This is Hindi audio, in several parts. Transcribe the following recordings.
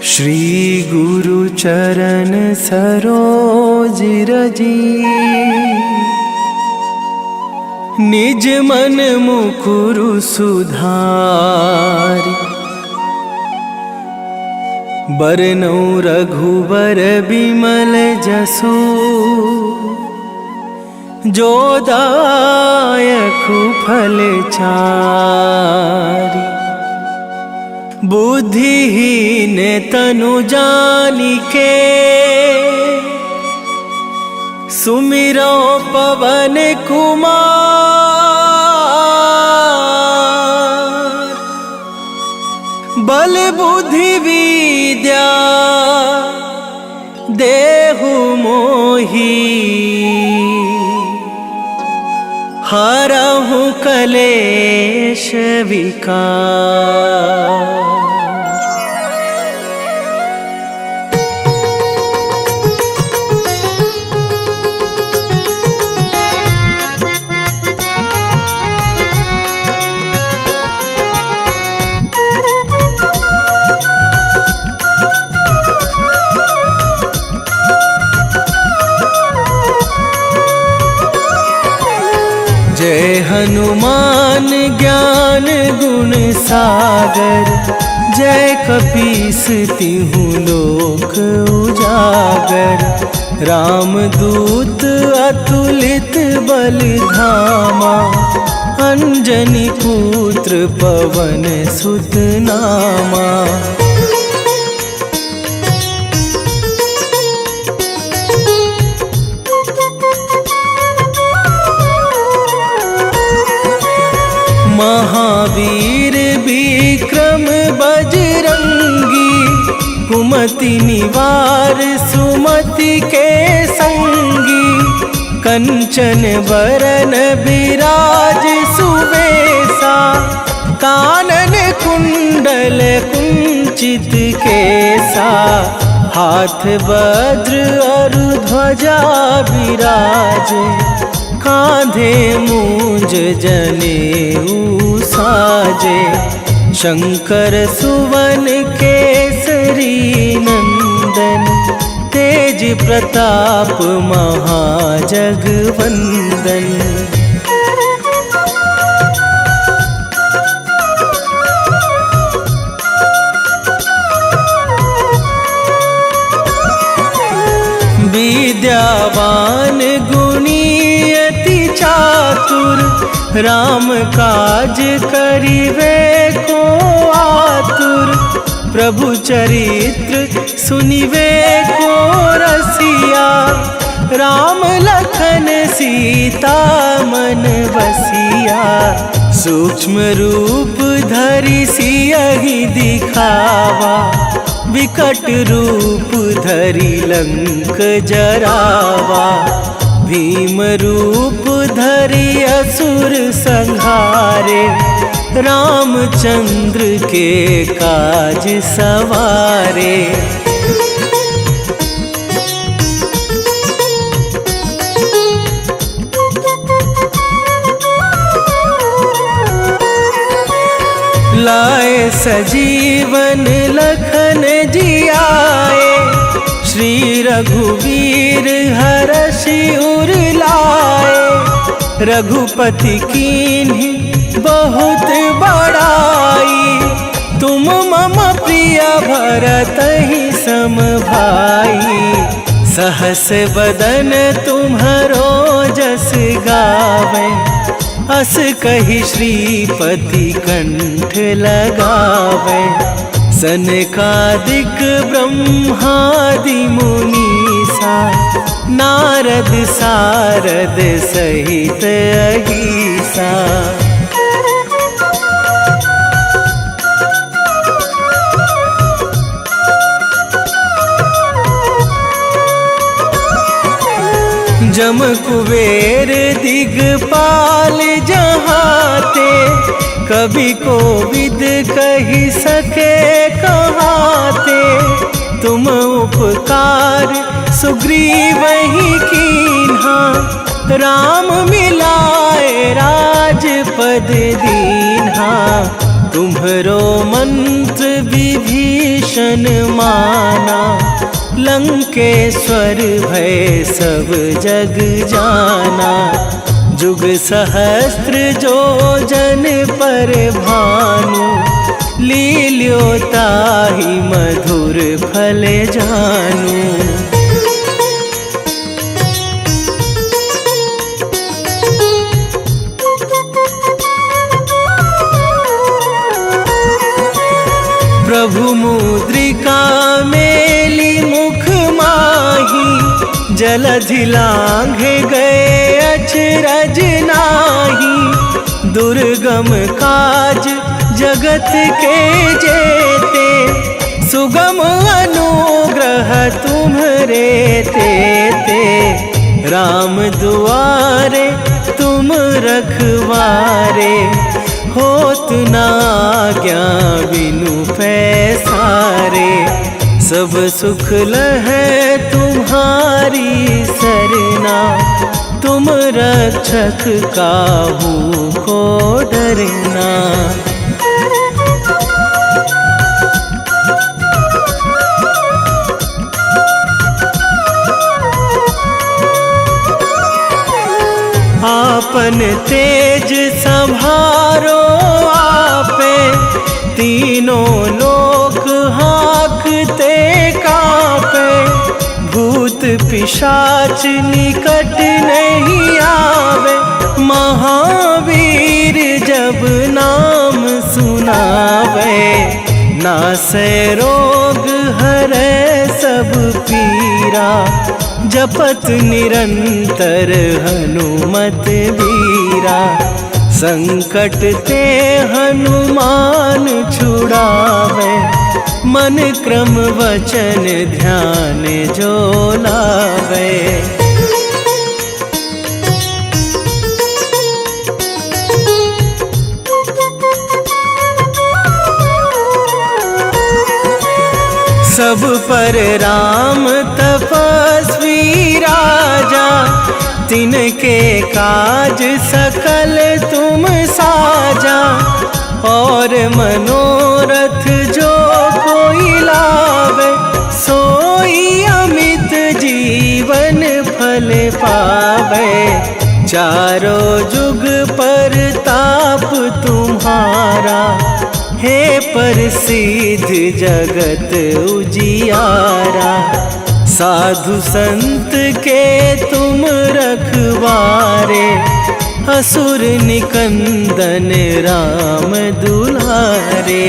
श्री गुरु चरण सरोज रजी, निज मन मुकुरु सुधारि। बरनउँ रघुबर बिमल जसु, जो दायकु फल चारि। बुद्धिहीन तनु जानिके, सुमिरो पवन कुमार। बल बुद्धि विद्या देहु मोहि, हरहु कलेश विकार। जय हनुमान ज्ञान गुण सागर, जय कपीस तिहु लोक उजागर। रामदूत अतुलित बल धामा, अंजनी पुत्र पवन सुत नामा। महावीर विक्रम बजरंगी, कुमति निवार सुमति के संगी। कंचन बरन बिराज सुबेसा, कानन कुंडल कुंचित केसा। हाथ वज्र और ध्वजा विराजे, कांधे मूंज जनेऊ साजे। शंकर सुवन केसरी नंदन, तेज प्रताप महाजगवंदन। विद्यावान गुणी अति चातुर, राम काज करिवे को आतुर। प्रभु चरित्र सुनिवे को रसिया, राम लखन सीता मन बसिया। सूक्ष्म रूप धरि सियहि दिखावा, विकट रूप धरि लंक जरावा। भीम रूप धरि असुर संहारे, रामचंद्र के काज सवारे। लाए सजीवन लखन जियाए, श्री रघुवीर हरषि उर लाए। रघुपति कीन्ही बहुत बड़ाई, तुम मम प्रिय भरतहि सम भाई। सहस बदन तुम्हरो जस गावे, अस कहि श्रीपति कंठ लगावे। सनकादिक ब्रह्मादि मुनीसा, नारद सारद सहित अहिसा। जम कुबेर दिगपाल जहाते, कभी कोविद कहि सके कहाते। तुम उपकार सुग्रीवहि कीन्हा, राम मिलाए राजपद दीन्हा। तुम्हरो मंत्र विभीषण माना, लंकेश्वर भय सब जग जाना। जुग सहस्त्र जो जन पर भानु, लील्यो ताहि मधुर फल जानू। प्रभु मुद्रिका मेली मुख माही, जलधि लांघे गए अचरज नाही। दुर्गम काज जगत के जेते, सुगम अनुग्रह तुम्हरे तेते। राम दुआरे तुम रखवारे, होत न आज्ञा बिनु पैसारे। सब सुख लहै तुम्हारी सरना, तुम रक्षक काहू को डरना। आपन तेज संभारो आपे, तीनों लोक हाँकते कांपे। भूत पिशाच निकट नहीं आवे, महावीर जब नाम सुनावे। नासै रोग हरै सब पीरा, जपत निरंतर हनुमत वीरा। संकट ते हनुमान छुड़ावे, मन क्रम वचन ध्यान जो लावे। सब पर राम तपस्वी राजा, तिनके काज सकल तुम साजा। और मनोरथ जो कोई लावे, सोई अमित जीवन फल पावे। चारों जुग पर ताप तुम्हारा, हे प्रसिद्ध जगत उजियारा। साधु संत के तुम रखवारे, असुर निकंदन राम दुलारे।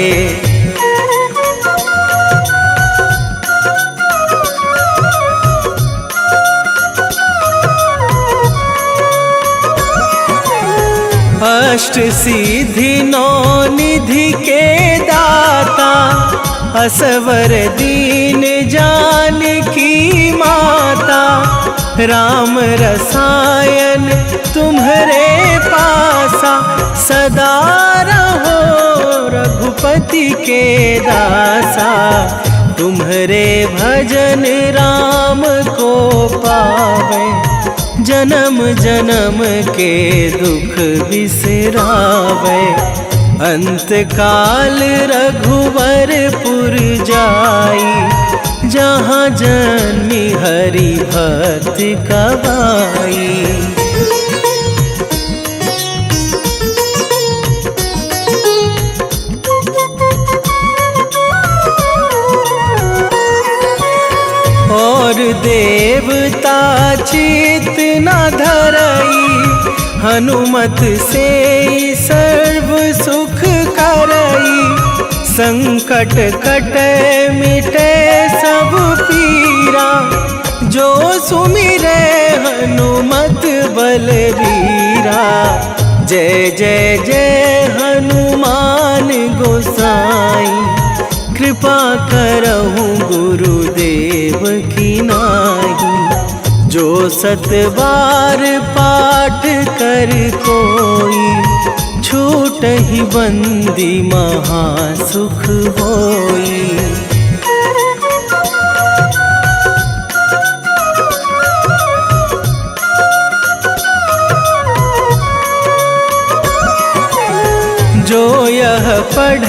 अष्ट सिद्धि नौ निधि के दाता, असवर दीन जानकी माता। राम रसायन तुम्हरे पासा, सदा रहो रघुपति के दासा। तुम्हरे भजन राम को पावे, जन्म जन्म के दुख बिसरावे। अंत काल रघुवरपुर जाई, जहाँ जन्मी हरि भक्त कहाई। और देवता चित न धरई, हनुमत से सर्व सुख करई। संकट कटे मिटे सब पीरा, जो सुमिरे हनुमत बलबीरा। जय जय जय हनुमान गोसाई, कृपा करहु गुरुदेव की नाई। जो सत बार पाठ कर कोई, छूटहि बंदी महासुख होई। जो यह पढ़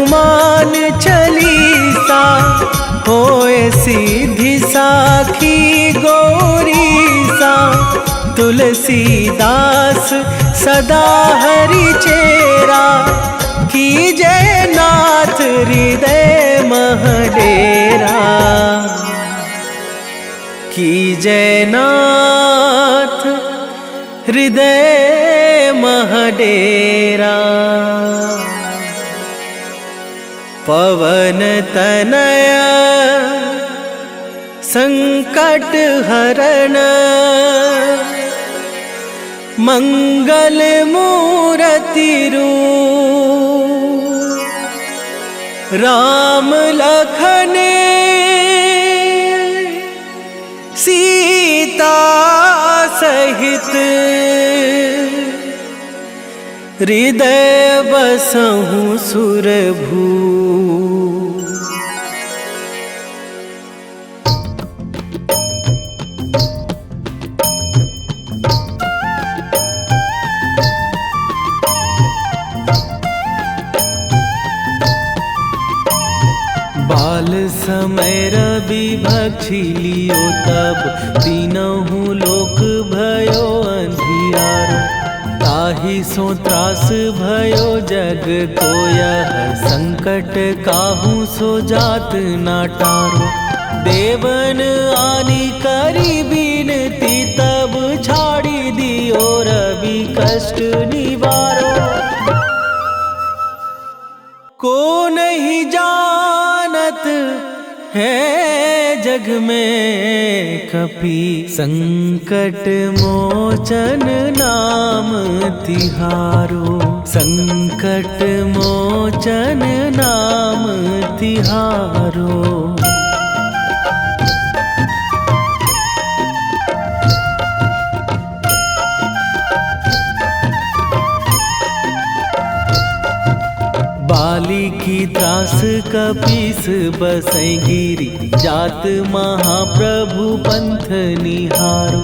हनुमान चालीसा, होए सीधी साखी गौरीसा। तुलसीदास सदा हरि चेरा, कीजे नाथ हृदय मह डेरा। कीजे नाथ हृदय मह डेरा। पवन तनय संकट हरण, मंगल मूरति रूप। राम लखन सीता सहित, हृदय बसहु सुरभू। बाल समय रवि भक्षी लियो तब, तीनहु लोक भयो अंधियारो। ताहि सो त्रास भयो जग को यह, संकट काहू सो जात ना टारो। देवन आनी करी बिनती, तब छाड़ी दियो रवि कष्ट निवारो। को नहीं जानत है जग में कपि, संकट मोचन नाम तिहारो। संकट मोचन नाम तिहारो। बाली की त्रास कपीस बसै गिरी, जात महाप्रभु पंथ निहारो।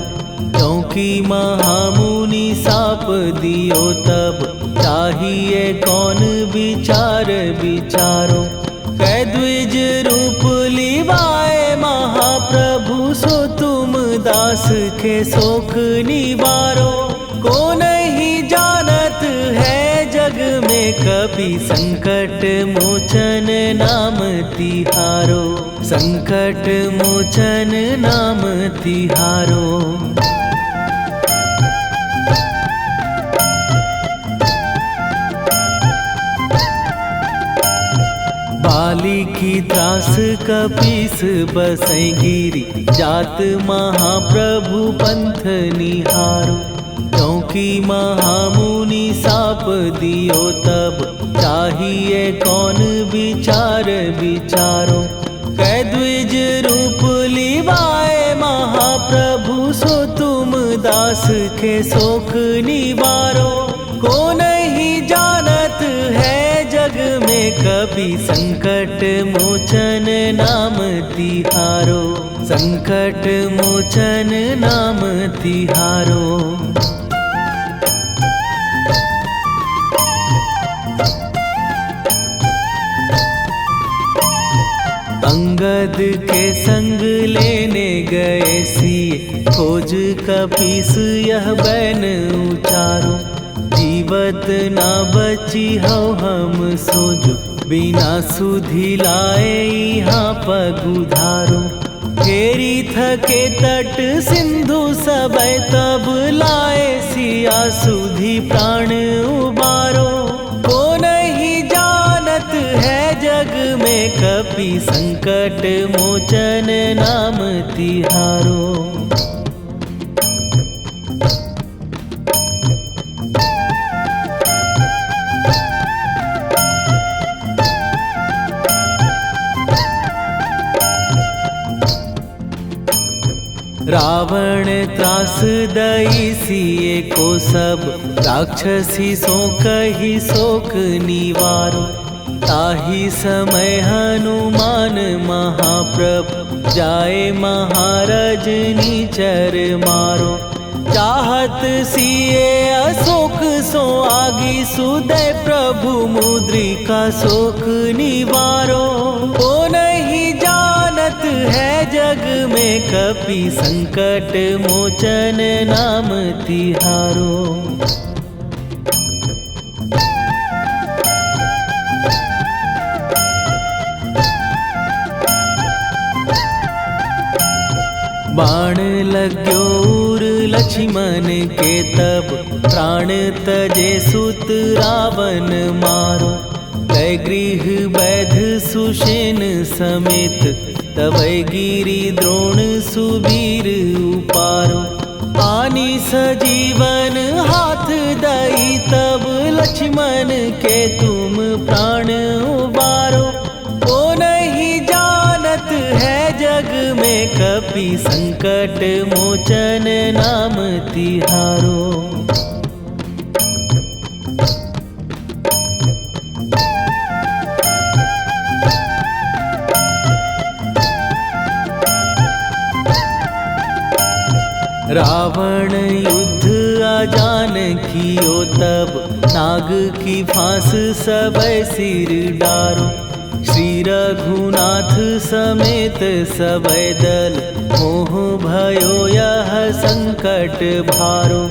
क्योंकि महामुनि साप दियो तब, चाहिए कौन विचार विचारो। कै द्विज रूप लिवाए महाप्रभु, सो तुम दास के शोक निवारो। को नहीं जानत है जग में कपि, संकट मोचन नाम तिहारो। संकट मोचन नाम तिहारो। बाली की त्रास कपीस बसै गिरी, जात महाप्रभु पंथ निहारो। क्योंकि महामुनि साप दियो तब, चाहिए कौन विचार विचारो। कै द्विज रूप लिवाए महाप्रभु, सो तुम दास के शोक निवारो। को नहीं जानत है जग में कपि, संकट मोचन नाम तिहारो। संकट मोचन नाम तिहारो। अंगद के संग लेने गए सिए, खोज कपीस यह बैन उचारो। जीवत ना बची हो हम सोजो, बिना सुधि लाए यहाँ पगुधारो। फेरी थके तट सिंधु सबे, तब लाए सिया सुधि प्राण उबारो। को नहीं जानत है जग में कपि, संकट मोचन नाम तिहारो। रावण त्रास दई सिए को सब, राक्षसी सो कही शोक निवारो। ताहि समय हनुमान महाप्रभु, जाए महाराज निचर मारो। चाहत सिए अशोक सो आगी सुदय प्रभु मुद्रिका शोक निवारो। ओ नहीं जानत है जग में कपि संकट मोचन नाम तिहारो। बाण लग्यो उर लक्ष्मण के तब प्राण तजे सुत रावण मारो। कै गृह वैध सुषेण समेत तवै गिरि द्रोण सुबीर उपारो। आनी सजीवन हाथ दई तब लक्ष्मण के तुम प्राण उबारो। ओ नहीं जानत है जग में कपि संकट मोचन नाम तिहारो। रावण युद्ध आजान कियो तब नाग की फांस सबै सिर डारो। श्री रघुनाथ समेत सबै दल मोह भयो यह संकट भारो।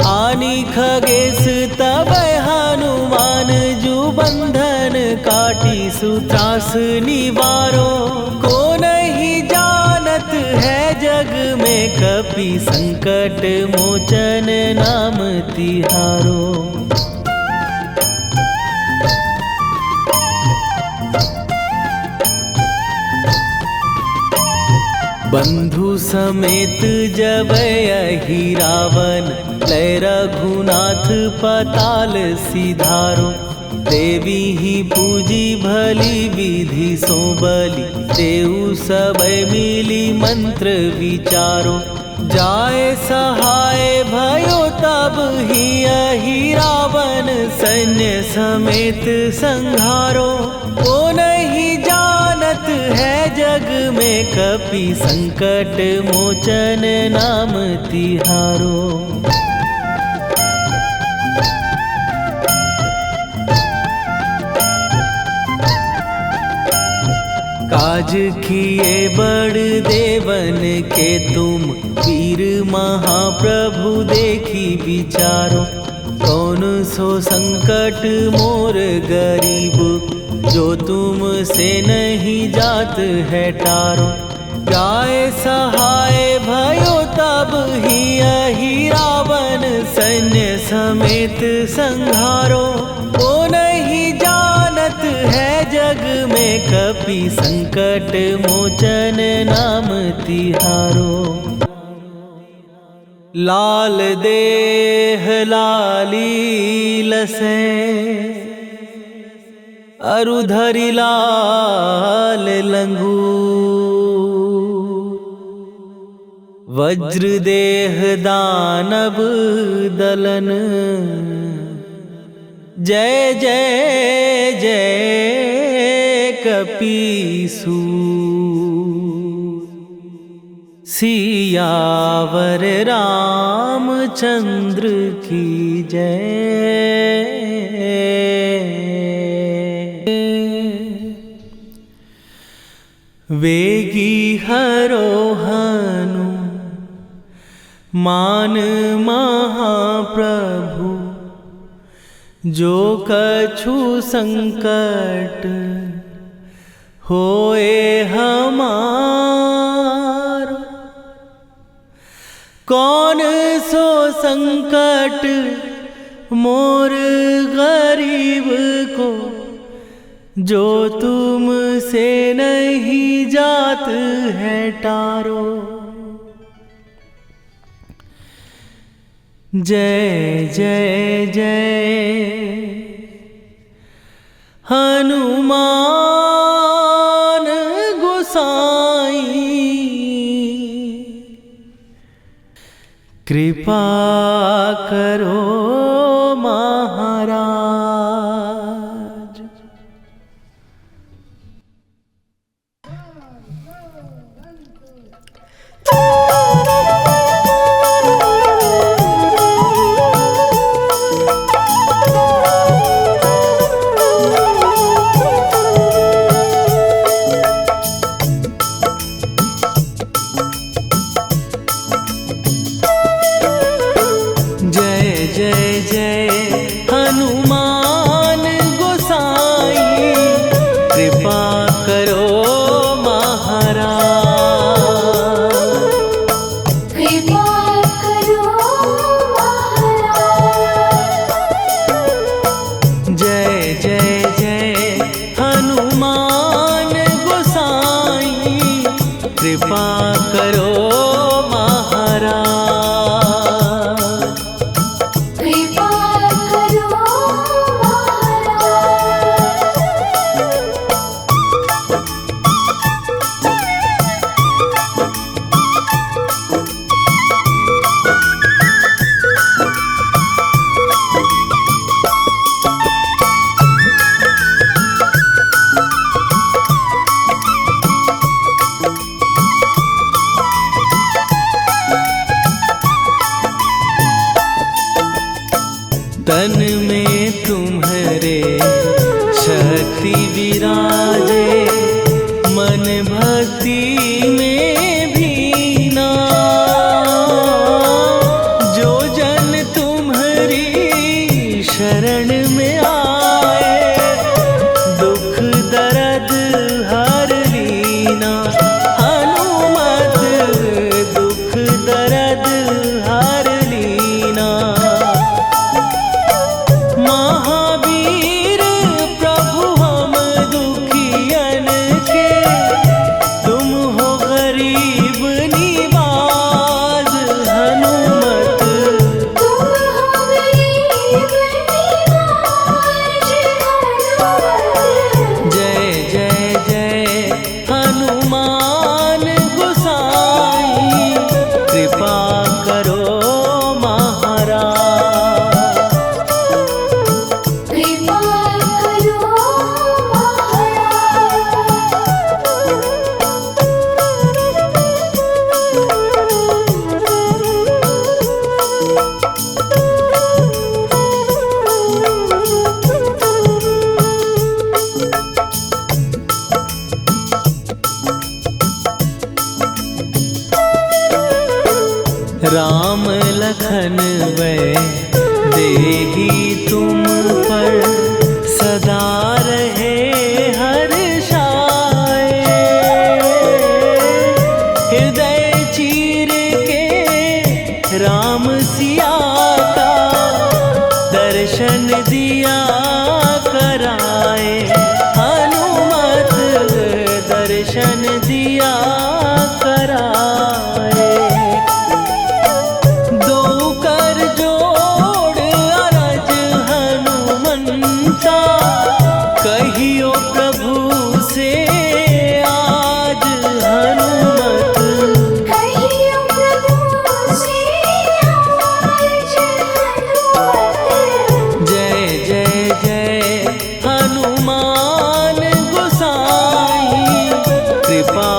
आनी खगेश तबै हनुमान जु बंधन काटी सुत्रास निवारो। को नहीं जानत है जग में कपि संकट मोचन नाम तिहारो। बंधु समेत जबै अहि रावण लय रघुनाथ पताल सिधारो। देवी ही पूजी भली विधि सो बलि देऊ सबै मिली मंत्र विचारो। जाय सहाय भयो तब ही अहि रावण सैन्य समेत संहारो। ओ नहीं जानत है जग में कपि संकट मोचन नाम तिहारो। काज किए बड़ देवन के तुम वीर महाप्रभु देखी विचारो। कौन सो संकट मोर गरीब जो तुम से नहीं जात है टारो। जाय सहाय भयो तब ही अहि रावण सैन्य समेत संहारो। ओ नहीं जानत है जग में कपि संकट मोचन नाम तिहारो। लाल देह लाली लसे अरुधरि लाल लंगूर। वज्र देह दानव दलन जय जय जय कपीसूर। सियावर रामचंद्र की जय। वेगी हरोहनु मान महाप्रभु जो कछु संकट होए हमार। कौन सो संकट मोर गरीब को जो तुम से नहीं जात है टारो। जय जय जय हनुमान गोसाई। कृपा करो महाराज। कृपा करो महाराज। कृपा करो तन में तुम्हारे शक्ति विराजे, मन भक्ति में भीना। जो जन तुम्हारी शरण में आए, दुख दर्द हर लीना। हनुमत दुख दर्द हर लीना। महावीर प्रभु हम दुखियन के, तुम हो गरीब निवाज। हनुमत तुम हो गरीब निवाज। जय जय जय हनुमान गोसाई, कृपा करो महाराज। कृपा करो राम लखन वै देही तुम पर, सदा रहे हर्षाए। हृदय चीर के राम सिया का, दर्शन दिया कराए। हनुमत दर्शन दिया कराए। दो कर जोड़ अरज हनुमंता, कहियो प्रभु से आज। हनुमत कहियो प्रभु से आज। हनुमत जय जय जय हनुमान गोसाई, कृपा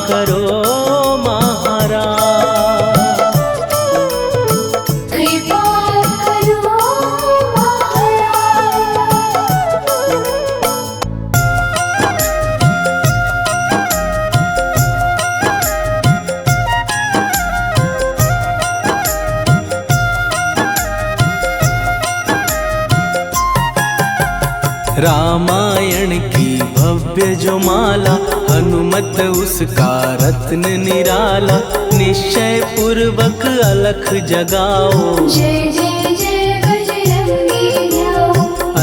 करो महाराज। कृपा करो रामायण की भव्य जो माला, हनुमत उसका रत्न निराला। निश्चय पूर्वक अलख जगाओ, जय जय जय बजरंगी जाओ।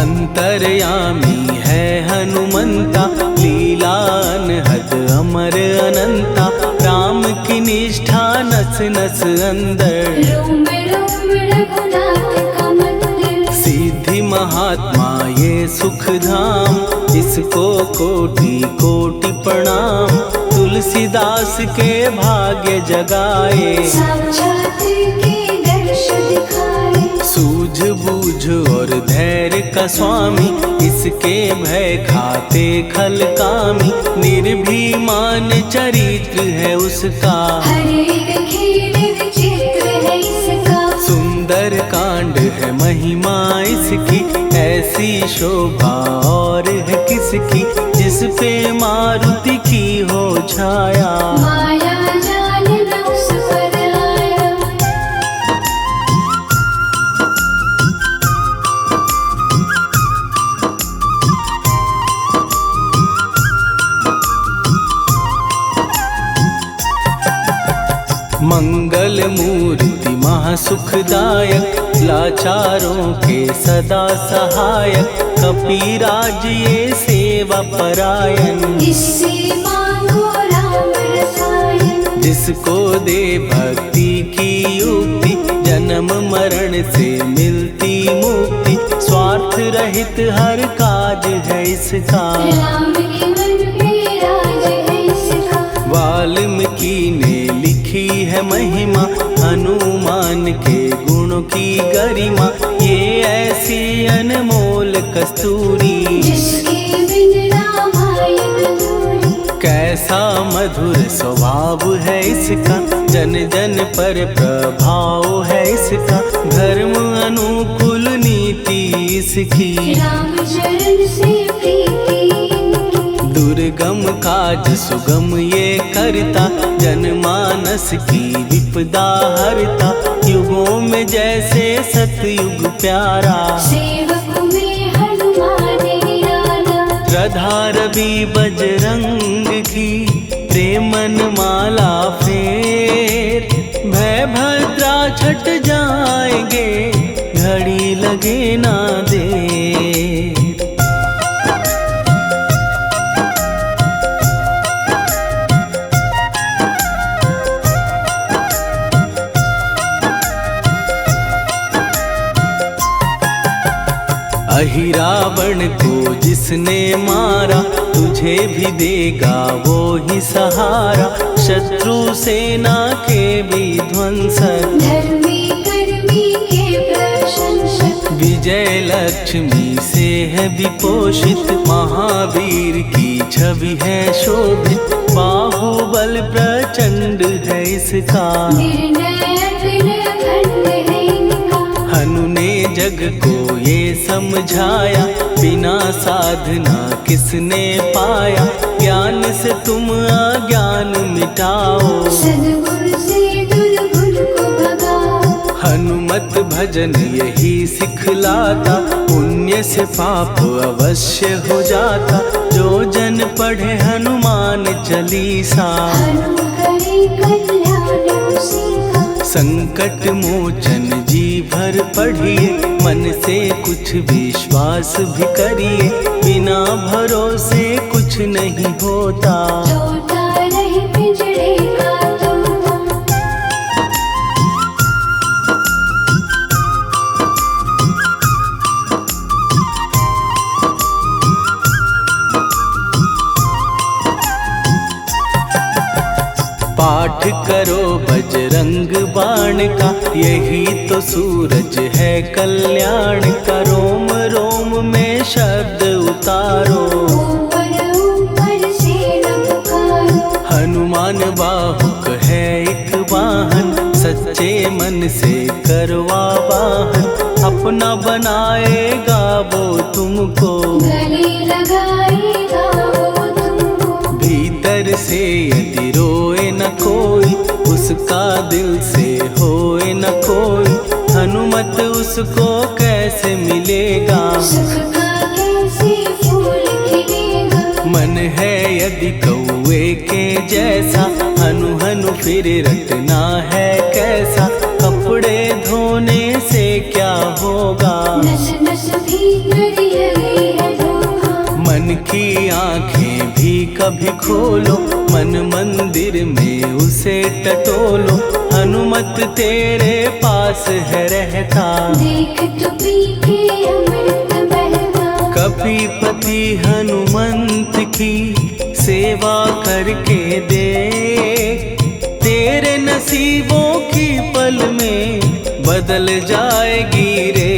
अंतर्यामी है हनुमंता, लीला अनहद अमर अनंता। राम की निष्ठा नस नस अंदर, रोम रोम रघुनाथ का मंदिर। सिद्धि महात्मा ये सुख धाम, इसको कोटि कोटि प्रणाम। तुलसीदास के भाग्य जगाए, साक्षात के दर्श दिखाए। सूझ बूझ और धैर्य का स्वामी, इसके भय खाते खल कामी। निर्भीमान चरित्र है उसका, हर एक खेल विचित्र है इसका। सुंदर कांड है महिमा इसकी, ऐसी शोभा और है किसकी। जिस पे मारुति की हो छाया, माया जाल न उस पर आया। मंगल मूर्ति महासुखदायक, लाचारों के सदा सहायक। कपीराज ये सेवा परायण, इससे मांगो राम रसायन। जिसको दे भक्ति की युक्ति, जन्म मरण से मिलती मुक्ति। स्वार्थ रहित हर काज है इसका, राम के मन पे राज है इसका। वाल्मीकि ने लिखी है महिमा, हनुमान के गुणों की गरिमा। ये ऐसी अनमोल कस्तूरी, जिसके बिन रामायण अधूरी। कैसा मधुर स्वभाव है इसका, जन जन पर प्रभाव है इसका। धर्म अनुकूल नीति इसकी, राम चरण से प्रीति इनकी। दुर्गम काज सुगम ये करता, जनमानस की विपदा हरता। युगों में जैसे सतयुग प्यारा, सेवक में हनुमान निराला। श्रद्धा रवि बजरंग की, प्रेमन माला फेर। भय भद्रा छट जाएंगे, घड़ी लगे ना देर। अहि रावण को जिसने मारा, तुझे भी देगा वो ही सहारा। शत्रु सेना के विध्वंसक, धर्मी कर्मी के प्रशंसक। विजय लक्ष्मी से है विपोषित, महावीर की छवि है शोभित। बाहुबल प्रचंड है इसका, निर्णय अखंड है इनका। हनु ने जग को ये समझाया, बिना साधना किसने पाया। ज्ञान से तुम अज्ञान मिटाओ, सद्गुण से दुर्गुण को भगाओ। हनुमत भजन यही सिखलाता, पुण्य से पाप अवश्य हो जाता। जो जन पढ़े हनुमान चालीसा, हनु करे कल्याण उसी का। संकट मोचन जी भर पढ़िए, मन से कुछ विश्वास भी करिए। बिना भरोसे कुछ नहीं होता, तोता रहे पिंजड़े का तोता। पाठ करो बजरंग बाण का, यही तो सूरज है कल्याण का। रोम रोम में शब्द उतारो, ऊपर ऊपर से न पुकारो। हनुमान बाहुक है एक वाहन, सच्चे मन से करवा वाहन। अपना बनाएगा वो तुमको, गले लगाएगा वो तुमको। भीतर से यदि रोए न कोई, उसका दिल से होए न कोई। हनुमत उसको कैसे मिलेगा, सुख का कैसे फूल खिलेगा। मन है यदि कौवे के जैसा, हनु हनु फिर रटना है कैसा। कपड़े धोने से क्या होगा, नस नस भीतर यही है धोखा। मन की आंखें भी कभी खोलो, मन मंदिर में उसे टटोलो। हनुमत तेरे पास है रहता, देख तो पी के अमृत बहता। कपीपति हनुमंत की सेवा करके देख। तेरे नसीबों की पल में बदल जाएगी रे।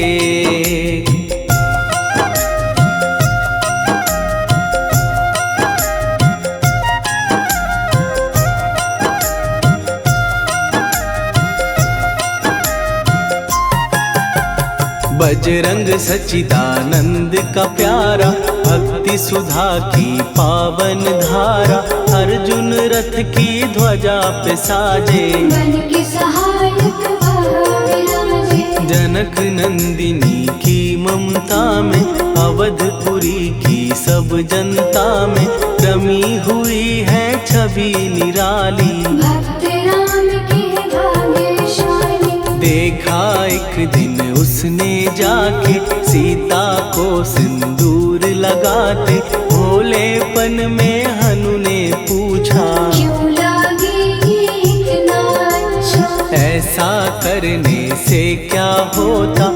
बजरंग सच्चिदानंद का प्यारा, भक्ति सुधा की पावन धारा। अर्जुन रथ की ध्वजा पे साजे, बन के सहायक वह विराजे। जनक नंदिनी की ममता में, अवधपुरी की सब जनता में। रमी हुई है छवि निराली, भक्त राम के भाग्यशाली। देखा एक दिन उसने जाके, सीता को सिंदूर लगाते। भोलेपन में हनु ने पूछा, क्यों लागे ये करने से क्या होता,